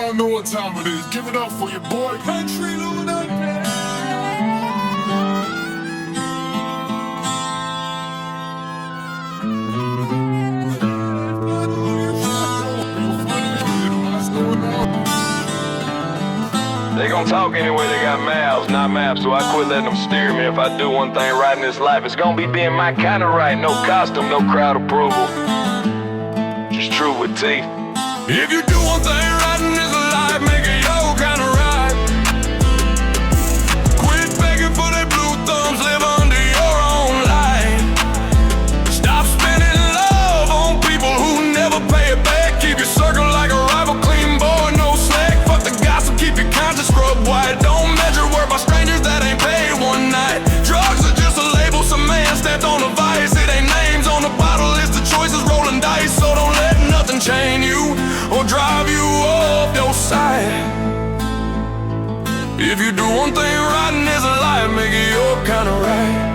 Y'all know what time it is. Give it up for your boy, Country Lunatic. They gon' talk anyway, they got mouths, not maps, so I quit letting them steer me. If I do one thing right in this life, it's gonna be being my kind of right. No costume, no crowd approval, just true with teeth. If you do one thing right in this life, make it your kind of right. Quit begging for their blue thumbs, live under your own light. Stop spending love on people who never pay it back. Keep your circle like a rival, clean board, no slack. Fuck the gossip, keep your conscience scrub white. Don't measure work by strangers that ain't paid one night. Drugs are just a label, some man stamped on a vice. It ain't names on the bottle, it's the choices rolling dice. So don't let nothing chain you or drive you off your side. If you do one thing right in this life, make it your kind of right.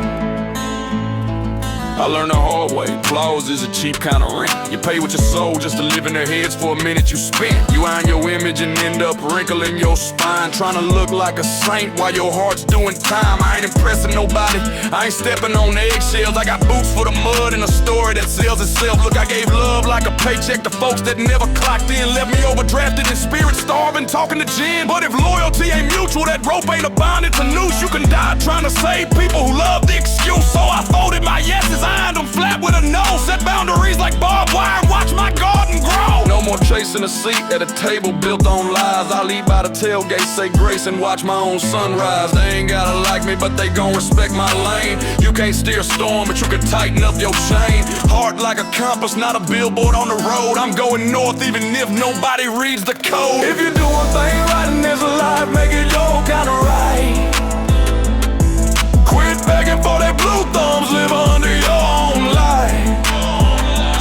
I learned the hard way, applause is a cheap kind of rent. You pay with your soul just to live in their heads for a minute you spent. You iron your image and end up wrinkling your spine, trying to look like a saint while your heart's doing time. I ain't impressing nobody, I ain't stepping on eggshells. I got boots for the mud and a story that sells itself. Look, I gave love like a paycheck to folks that never clocked in. Left me overdrafted in spirit, starving, talking to gin. But if loyalty ain't mutual, that rope ain't a bond, it's a noose. You can die trying to save people who love the excuse. So I folded my yeses, ironed them flat with a no. Set boundaries like barbed wire and watch my garden grow. No more chasing a seat at a table built on lies. I'll eat by the tailgate, say grace and watch my own sunrise. They ain't gotta like me, but they gon' respect my lane. You can't steer a storm, but you can tighten up your chain. Heart like a compass, not a billboard on the road. I'm going north even if nobody reads the code. If you do one thing right in this life, make it your kind of right. Quit begging for their blue thumbs, live under your own light.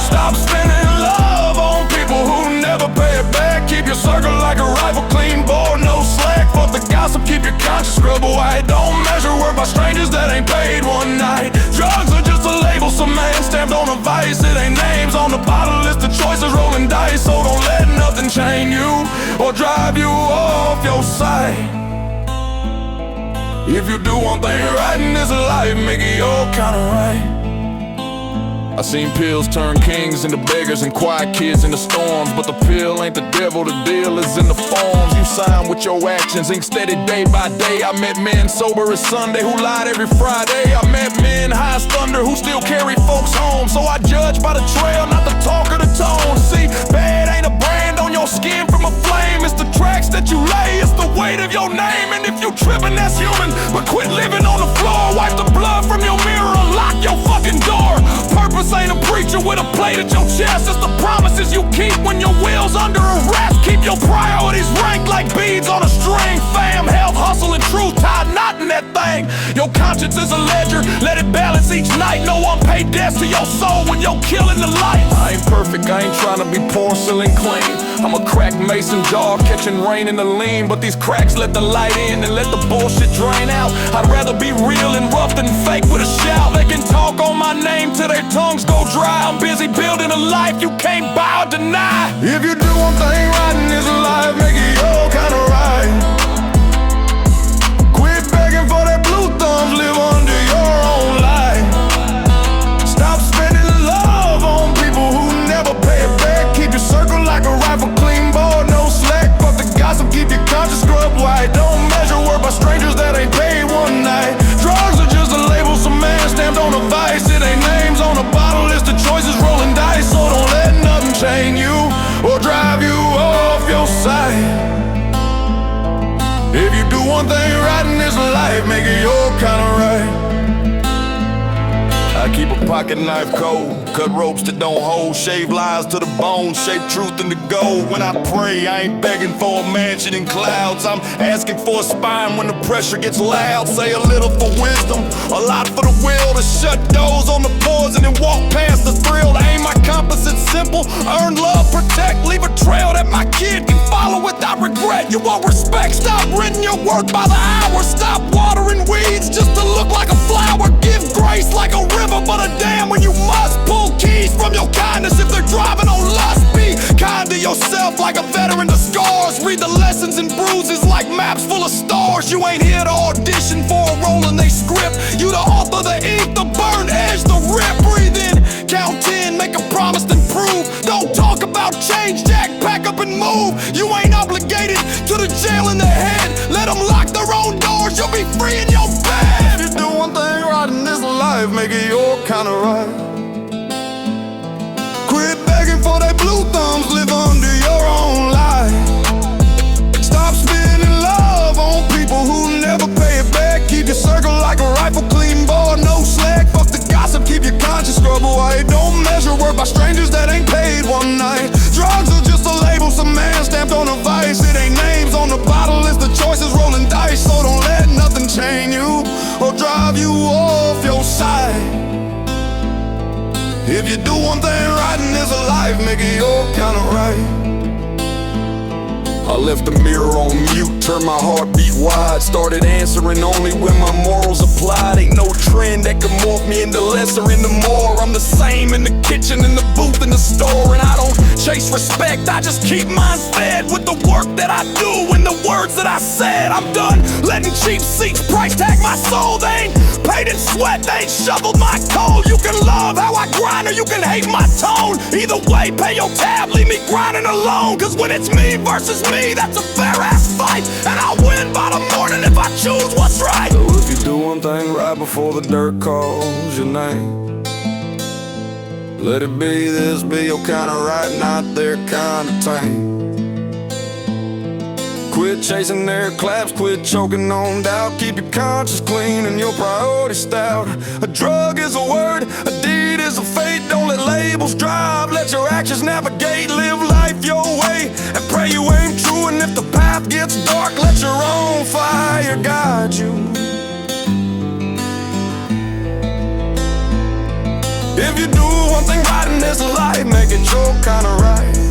Stop spending love on people who never pay it back. Keep your circle like a rifle, clean board, no slack. Fuck the gossip, keep your conscience scrub white. Don't measure work by strangers that ain't paid one night. Drugs are just a label, some man stamped on a vice. It ain't names on the bottle, it's the choices rolling dice. So don't let nothing chain you or drive you off your sight. If you do one thing right in this life, make it your kind of right. I seen pills turn kings into beggars and quiet kids into storms. But the pill ain't the devil, the deal is in the forms. You sign with your actions, ink steady day by day. I met men sober as Sunday who lied every Friday. I met men high as thunder who still carry folks home. So I judge by the trail, not the talk or the tone. See, bad ain't a brand on your skin from a flame. It's the tracks that you lay, it's the weight of your name. And if you trippin', that's human, but quit living on the floor. Wipe the blood from your mirror, unlock your fucking door. Purpose ain't a preacher with a plate at your chest. It's the promises you keep when your will's under arrest. Keep your priorities ranked like beads on a string. Fam, health, hustle, and truth tied knot in that thing. Your conscience is a ledger, let it balance each night. No unpaid debts to your soul when you're killing the light. I ain't perfect, I ain't trying to be porcelain clean. I'm a cracked mason jar catching rain in the lean. But these cracks let the light in and let the bullshit drain out. I'd rather be real and rough than fake with a shout. They can talk on my name till their tongues go dry. I'm busy building a life you can't buy or deny. If you do one thing right in this life, make it your kind of right. Quit begging for that blue thumbs, live under your own light. Stop spending love on people who never pay it back. Keep your circle like a rifle, clean board, no slack. Fuck the gossip, keep your conscience scrub white. Don't measure work by strangers that ain't paid one night. Drugs are just a label, some man stamped on a vice. It ain't names on a bottle, it's the choices rolling dice. So don't let nothing chain you or drive you off your sight. If you do one thing right in this life, make it your kind of right. I keep a pocket knife cold, cut ropes that don't hold, shave lies to the bone, shape truth into gold. When I pray, I ain't begging for a mansion in clouds. I'm asking for a spine when the pressure gets loud. Say a little for wisdom, a lot for the will to shut doors on the poison and walk past the thrill. Aim my compass, it's simple, earn love, protect, leave a trail that my kid can follow without regret. You want respect, stop renting your work by the hour. Stop watering weeds just to look like a flower. Give grace like a river, but a dam when you must. Pull keys from your kindness if they're driving on lust. Be kind to yourself like a veteran to scars. read the lessons and bruises like maps full of stars. You ain't here to audition for a role in they script. You the author, the ink, the burn edge, the rip. Breathe in, count 10, make a promise then prove. Don't talk about change, Jack, pack up and move. You ain't obligated to the jail in the head. Let them lock their own doors, you'll be free in your bed. If you do one thing right in this life, make it your kind of right. Quit begging for that blue thumbs, live under your own light. Stop spending love on people who never pay it back. Keep your circle like a rifle, clean ball, no slack. Fuck the gossip, keep your conscience scrub away. Don't measure work by strangers that ain't paid one night. Drugs are just a label, some man stamped on a vice. It ain't names on the bottle, it's the choices rolling dice. So don't let nothing chain you or drive you off your side. If you do one thing right in this life, make it your kind of right. I left the mirror on mute, turned my heartbeat wide. Started answering only when my morals applied. Ain't no trend that can morph me into lesser, into more. I'm the same in the kitchen, in the booth, in the store. And I don't chase respect, I just keep mine fed with the work that I do and the words that I said. I'm done letting cheap seats price tag my soul. They ain't paid in sweat, they ain't shoveled my coal. You can love how I grind or you can hate my tone. Either way, pay your tab, leave me grinding alone. Cause when it's me versus me, that's a fair ass fight. And I'll win by the morning if I choose what's right. So if you do one thing right before the dirt calls your name, let it be this, be your kind of right, not their kind of tame. Quit chasing their claps, quit choking on doubt. Keep your conscience clean and your priorities stout. A drug is a word, a deed is a fate. Don't let labels drive, let your actions navigate. Live life your way and pray you aim true. And if the path gets dark, let your own fire guide you. If you do one thing right in this life, make it your kind of right.